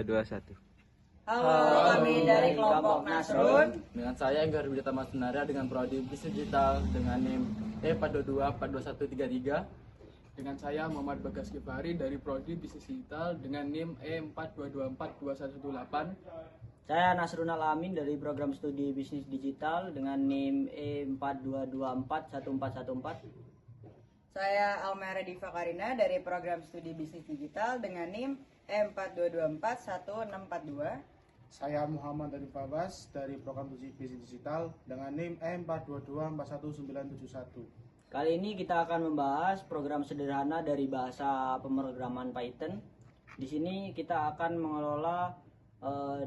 Dua satu. Halo, kami dari kelompok Nasrun. Dengan saya Enggar Widya Senaria dengan prodi Bisnis Digital dengan NIM E422-42133. Dengan saya Muhammad Bagas Gifari dari prodi Bisnis Digital dengan NIM E42242118. Saya Nasrun Alamin dari program studi Bisnis Digital dengan NIM E42241414. Saya Almera Diva Karina dari program studi Bisnis Digital dengan NIM E42241642. Saya Muhammad Arif Abbas dari program studi Bisnis Digital dengan NIM E422411971. Kali ini kita akan membahas program sederhana dari bahasa pemrograman Python. Di sini kita akan mengelola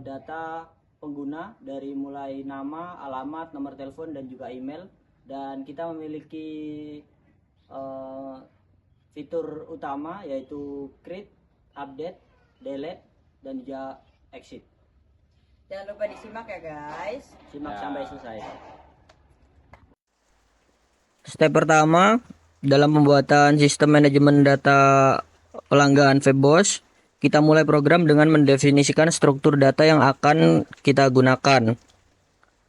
data pengguna dari mulai nama, alamat, nomor telepon dan juga email. Dan kita memiliki fitur utama yaitu create, update, delete, dan juga exit. Jangan lupa disimak ya guys. Simak sampai selesai. Step pertama dalam pembuatan sistem manajemen data pelanggan Febos, kita mulai program dengan mendefinisikan struktur data yang akan kita gunakan.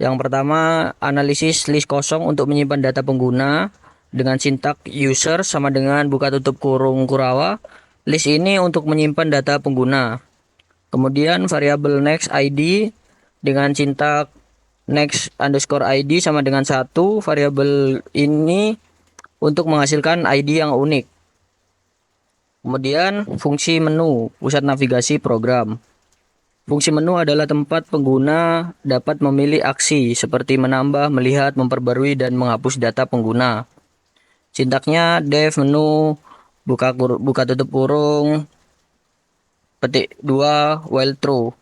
Yang pertama, analisis list kosong untuk menyimpan data pengguna dengan sintak user sama dengan buka tutup kurung kurawa. List ini untuk menyimpan data pengguna. Kemudian variabel next ID dengan sintak next underscore ID sama dengan 1. Variabel ini untuk menghasilkan ID yang unik. Kemudian fungsi menu pusat navigasi program. Fungsi menu adalah tempat pengguna dapat memilih aksi seperti menambah, melihat, memperbarui, dan menghapus data pengguna. Sintaknya def menu buka tutup kurung petik 2 while true.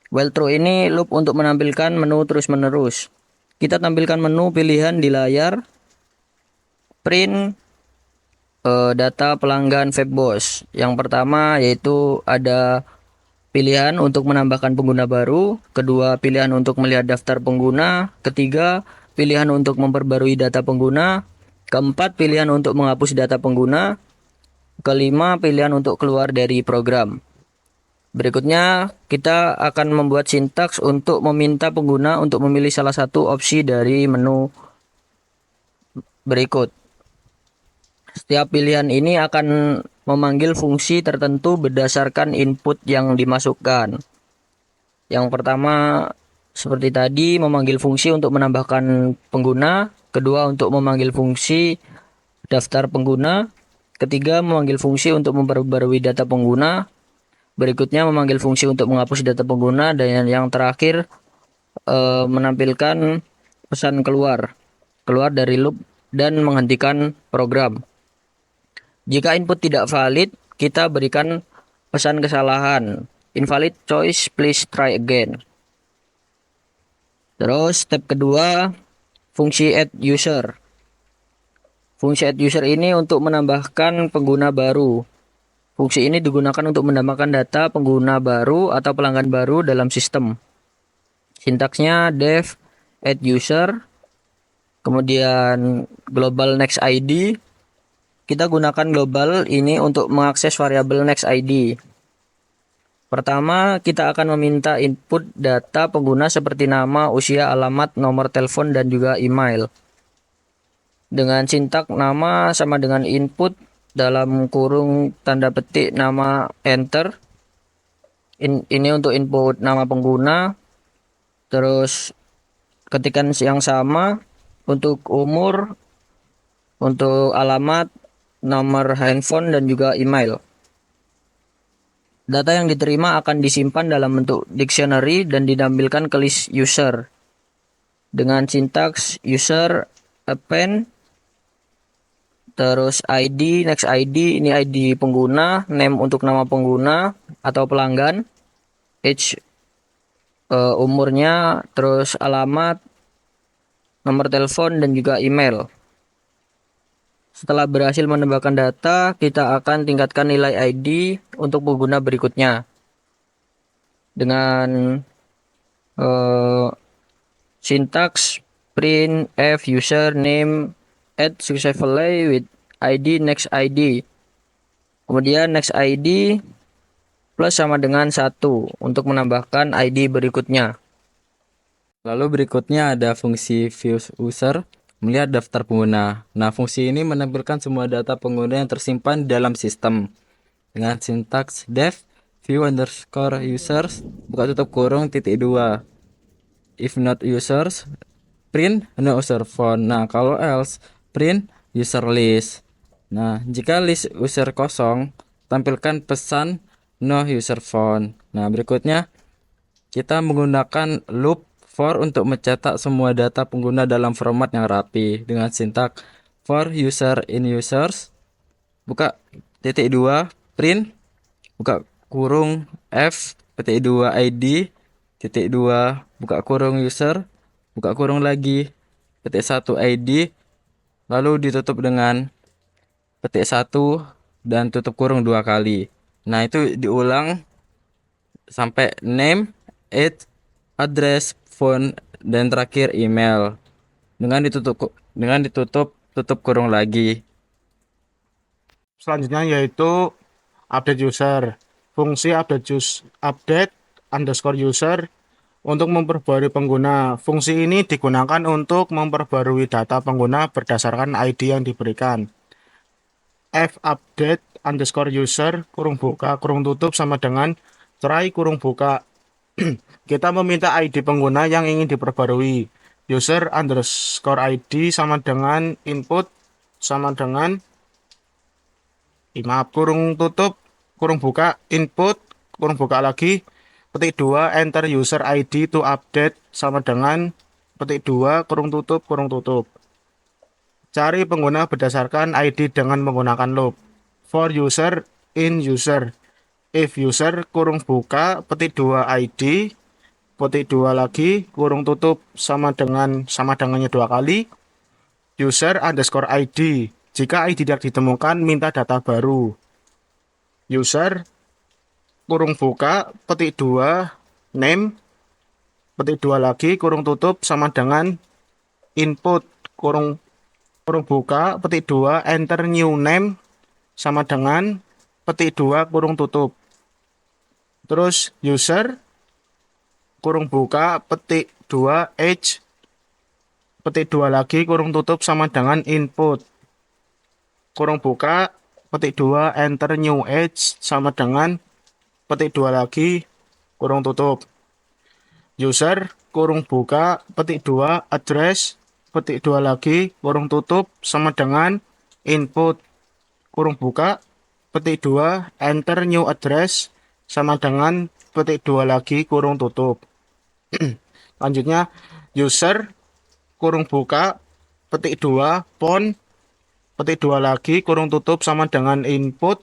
While true ini loop untuk menampilkan menu terus menerus. Kita tampilkan menu pilihan di layar. Print data pelanggan Febos. Yang pertama yaitu ada pilihan untuk menambahkan pengguna baru, kedua pilihan untuk melihat daftar pengguna, ketiga pilihan untuk memperbarui data pengguna, keempat pilihan untuk menghapus data pengguna, kelima pilihan untuk keluar dari program. Berikutnya kita akan membuat sintaks untuk meminta pengguna untuk memilih salah satu opsi dari menu berikut. Setiap pilihan ini akan memanggil fungsi tertentu berdasarkan input yang dimasukkan. Yang pertama seperti tadi memanggil fungsi untuk menambahkan pengguna, kedua untuk memanggil fungsi daftar pengguna, ketiga memanggil fungsi untuk memperbarui data pengguna, berikutnya memanggil fungsi untuk menghapus data pengguna, dan yang terakhir menampilkan pesan keluar dari loop dan menghentikan program. Jika input tidak valid, kita berikan pesan kesalahan. Invalid choice, please try again. Terus step kedua, fungsi add user. Fungsi add user ini untuk menambahkan pengguna baru. Fungsi ini digunakan untuk menambahkan data pengguna baru atau pelanggan baru dalam sistem. Sintaksnya def add user, kemudian global next ID. Kita gunakan global ini untuk mengakses variabel next ID. Pertama, kita akan meminta input data pengguna seperti nama, usia, alamat, nomor telepon, dan juga email. Dengan sintak nama sama dengan input dalam kurung tanda petik nama enter. Ini untuk input nama pengguna. Terus ketikan yang sama untuk umur, untuk alamat, nomor handphone, dan juga email. Data yang diterima akan disimpan dalam bentuk dictionary dan ditampilkan ke list user dengan sintaks user append, terus ID, next ID, ini ID pengguna, name untuk nama pengguna atau pelanggan, age umurnya, terus alamat, nomor telepon, dan juga email. Setelah berhasil menambahkan data, kita akan tingkatkan nilai ID untuk pengguna berikutnya dengan sintaks print f user name add successfully with ID next ID. Kemudian next ID plus sama dengan 1 untuk menambahkan ID berikutnya. Lalu berikutnya ada fungsi view user, melihat daftar pengguna. Nah, fungsi ini menampilkan semua data pengguna yang tersimpan dalam sistem. Dengan sintaks def view underscore users, buka tutup kurung titik 2. If not users, print no user phone. Nah, kalau else, print user list. Nah, jika list user kosong, tampilkan pesan no user phone. Nah, berikutnya kita menggunakan loop for untuk mencetak semua data pengguna dalam format yang rapi dengan sintak for user in users, buka titik 2, print, buka kurung f titik 2 id titik 2, buka kurung user, buka kurung lagi petik 1 id, lalu ditutup dengan petik 1 dan tutup kurung 2 kali. Nah, itu diulang sampai name, age, address, phone, dan terakhir email. Dengan ditutup tutup kurung lagi. Selanjutnya yaitu update user. Fungsi update underscore user untuk memperbarui pengguna. Fungsi ini digunakan untuk memperbarui data pengguna berdasarkan ID yang diberikan. Update underscore user kurung buka kurung tutup sama dengan try kurung buka. Kita meminta ID pengguna yang ingin diperbarui. User underscore ID sama dengan input sama dengan maaf, kurung tutup kurung buka input kurung buka lagi petik 2 enter user ID to update sama dengan petik 2 kurung tutup. Cari pengguna berdasarkan ID dengan menggunakan loop. For user in user. If user kurung buka petik 2 ID petik 2 lagi kurung tutup sama dengannya 2 kali. User underscore ID. Jika ID tidak ditemukan, minta data baru. User kurung buka petik 2 name petik 2 lagi kurung tutup sama dengan input kurung buka petik 2 enter new name sama dengan petik 2 kurung tutup. Terus user kurung buka petik 2 age petik 2 lagi kurung tutup sama dengan input kurung buka petik 2 enter new age sama dengan petik 2 lagi kurung tutup. User kurung buka petik 2 address petik 2 lagi kurung tutup sama dengan input kurung buka petik 2 enter new address sama dengan petik 2 lagi kurung tutup. Lanjutnya user kurung buka petik 2 phone petik 2 lagi kurung tutup sama dengan input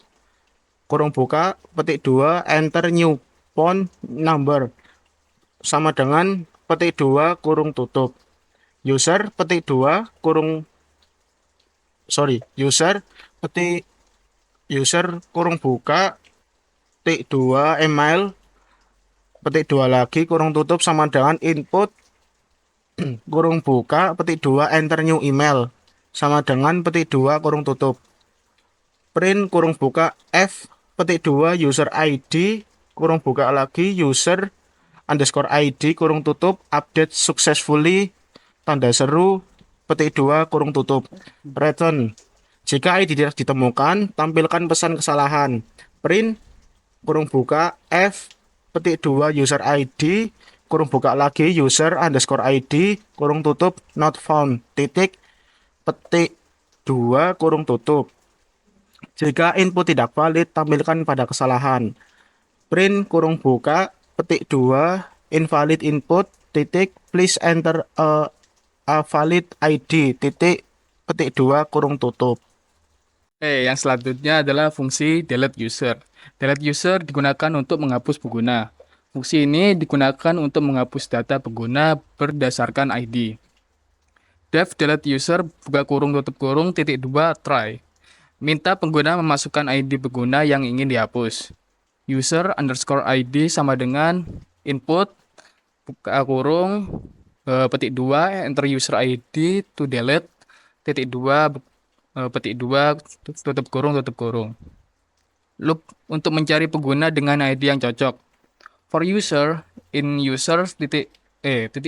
kurung buka petik 2 enter new phone number sama dengan petik 2 kurung tutup. User petik 2 user kurung buka petik 2 email petik 2 lagi kurung tutup sama dengan input kurung buka petik 2 enter new email sama dengan petik 2 kurung tutup. Print kurung buka f petik 2 user ID kurung buka lagi user underscore ID kurung tutup update successfully tanda seru petik 2 kurung tutup. Return. Jika ID tidak ditemukan, tampilkan pesan kesalahan. Print kurung buka f petik 2 user ID kurung buka lagi user underscore ID kurung tutup not found titik petik 2 kurung tutup. Jika input tidak valid, tampilkan pada kesalahan. Print kurung buka petik 2 invalid input titik please enter a valid ID titik petik 2 kurung tutup. Yang selanjutnya adalah fungsi delete user. Delete user digunakan untuk menghapus pengguna. Fungsi ini digunakan untuk menghapus data pengguna berdasarkan ID. Def delete user buka kurung tutup kurung titik 2 try. Minta pengguna memasukkan ID pengguna yang ingin dihapus. User underscore ID sama dengan input buka kurung petik 2 enter user ID to delete titik 2 petik 2 tutup kurung. loop untuk mencari pengguna dengan ID yang cocok. For user, in user titik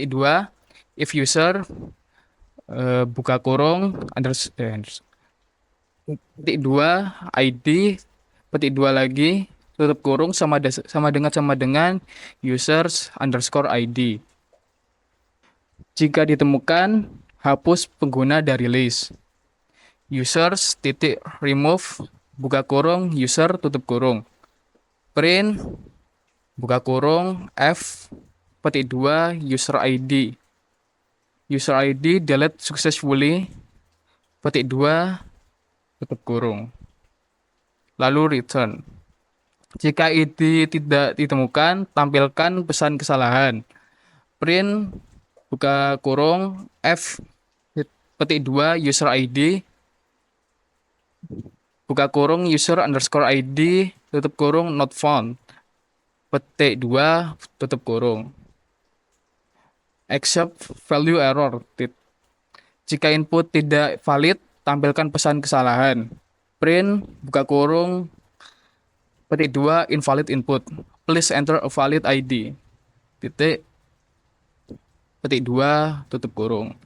dua, if user buka kurung titik dua ID petik dua lagi tutup kurung sama dengan users underscore ID. Jika ditemukan, hapus pengguna dari list. Users titik remove buka kurung user tutup kurung. Print buka kurung F petik dua user ID. User ID delete successfully petik dua tutup kurung. Lalu return. Jika ID tidak ditemukan, tampilkan pesan kesalahan. Print buka kurung F petik dua user ID buka kurung user underscore ID tutup kurung not found petik dua tutup kurung. Accept value error. Jika input tidak valid, tampilkan pesan kesalahan. Print buka kurung petik dua invalid input. Please enter a valid ID. Titik petik dua tutup kurung.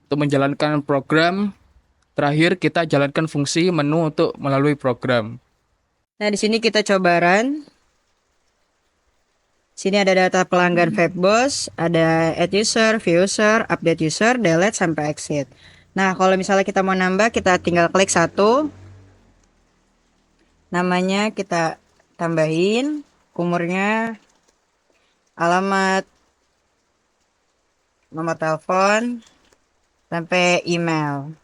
Untuk menjalankan program, terakhir kita jalankan fungsi menu untuk melalui program. Nah, di sini kita coba run. Sini ada data pelanggan Webboss, ada add user, view user, update user, delete sampai exit. Nah, kalau misalnya kita mau nambah, kita tinggal klik satu. Namanya kita tambahin, umurnya, alamat, nomor telepon, sampai email.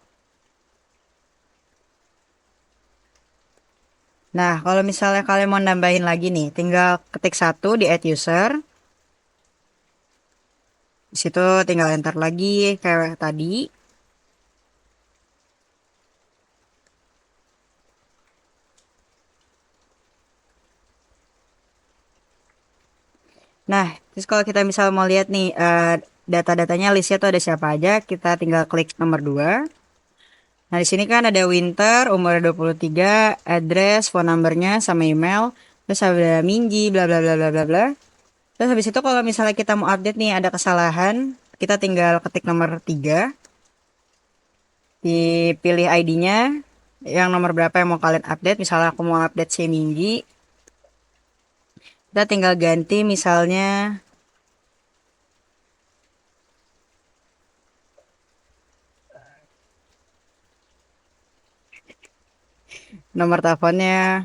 Nah, kalau misalnya kalian mau nambahin lagi nih, tinggal ketik satu di add user. Di situ tinggal enter lagi kayak tadi. Nah, terus kalau kita misal mau lihat nih data-datanya listnya tuh ada siapa aja, kita tinggal klik nomor 2. Nah, di sini kan ada Winter, umur 23, address, phone numbernya sama email, terus ada Minji, bla bla bla bla bla bla. Terus habis itu kalau misalnya kita mau update nih ada kesalahan, kita tinggal ketik nomor 3. Dipilih ID-nya, yang nomor berapa yang mau kalian update. Misalnya aku mau update si Minji. Kita tinggal ganti misalnya nomor teleponnya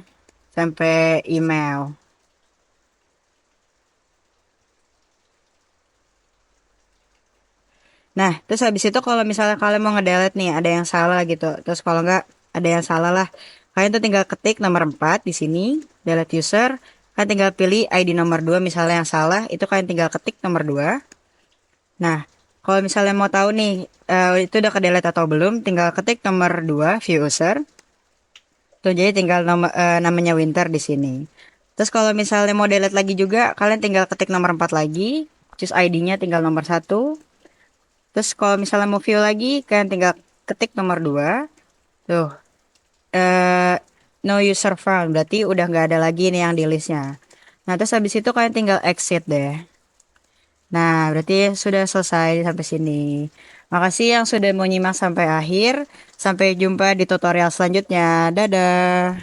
sampai email. Nah, terus habis itu kalau misalnya kalian mau ngedelete nih, ada yang salah gitu. Terus kalau nggak ada yang salah lah, kalian tuh tinggal ketik nomor 4 di sini, delete user. Kalian tinggal pilih ID nomor 2 misalnya yang salah, itu kalian tinggal ketik nomor 2. Nah, kalau misalnya mau tahu nih, itu udah ke-delete atau belum, tinggal ketik nomor 2, view user. Tuh, jadi tinggal namanya Winter di sini. Terus kalau misalnya mau delete lagi juga, kalian tinggal ketik nomor 4 lagi, choose ID-nya tinggal nomor 1. Terus kalau misalnya mau view lagi, kalian tinggal ketik nomor 2. Tuh, no user found, berarti udah nggak ada lagi nih yang di listnya. Nah, terus habis itu kalian tinggal exit deh. Nah, berarti sudah selesai sampai sini. Makasih yang sudah mau nyimak sampai akhir. Sampai jumpa di tutorial selanjutnya. Dadah.